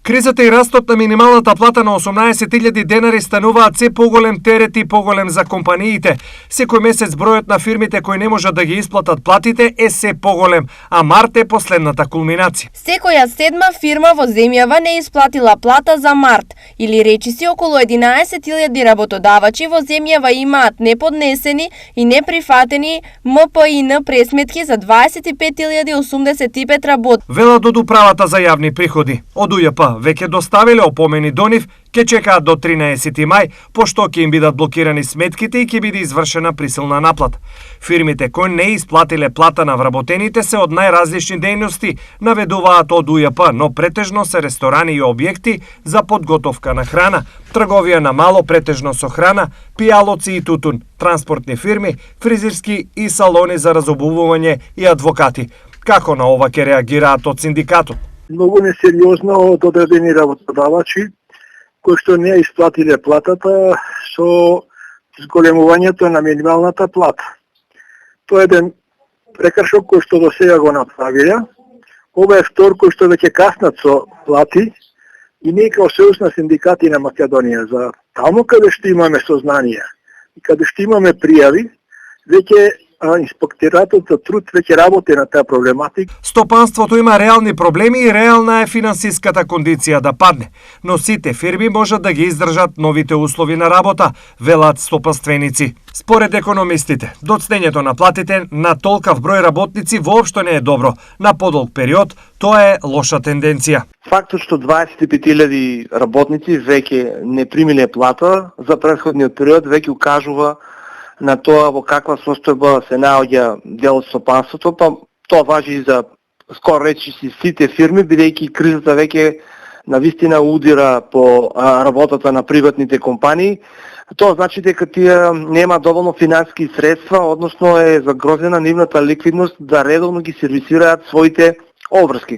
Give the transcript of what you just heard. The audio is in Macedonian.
Кризата и растот на минималната плата на 18.000 денари стануваат се поголем терет и поголем за компаниите. Секој месец бројот на фирмите кои не можат да ги исплатат платите е се поголем, а март е последната кулминација. Секоја седма фирма во земјава не исплатила плата за март, или речиси околу 11.000 работодавачи во земјава имаат неподнесени и неприфатени МПИН пресметки за 25.085 работници. Велат од управата за јавни приходи. Од УЈП веќе доставиле опомени до нив, ќе чекаат до 13 мај, пошто ќе им бидат блокирани сметките и ќе биде извршена присилна наплата. Фирмите кои не исплатиле плата на вработените се од најразлични дејности, наведуваат од УЈП, но претежно се ресторани и објекти за подготовка на храна, трговија на мало претежно со храна, пијалоци и тутун, транспортни фирми, фризерски и салони за разобувување и адвокати. Како на ова ќе реагираат од синдикатот? Многу несериозно од одредени работодавачи кои што не исплатиле платата со зголемувањето на минималната плата. Тоа е еден прекршок кој што до сега го направиле. Ова е втор кој што веќе каснат со плати и ние како Сојуз на синдикати на Македонија за таму каде што имаме сознание и каде што имаме пријави, веќе Инспекторатот за труд веќе работи на таа проблематика. Стопанството има реални проблеми и реална е финансиската кондиција да падне, но сите фирми можат да ги издржат новите услови на работа, велат стопанственици. Според економистите, доцнењето на платите на толкав број работници воопшто не е добро. На подолг период тоа е лоша тенденција. Фактот што 25.000 работници веќе не примиле плата за претходниот период веќе укажува на тоа во каква состојба се наоѓа дел од стопанството, па тоа важи и за скоро речиси сите фирми, бидејќи кризата веќе навистина удира по работата на приватните компании. Тоа значи дека тие нема доволно финансиски средства, односно е загрозена нивната ликвидност да редовно ги сервисираат своите обврски.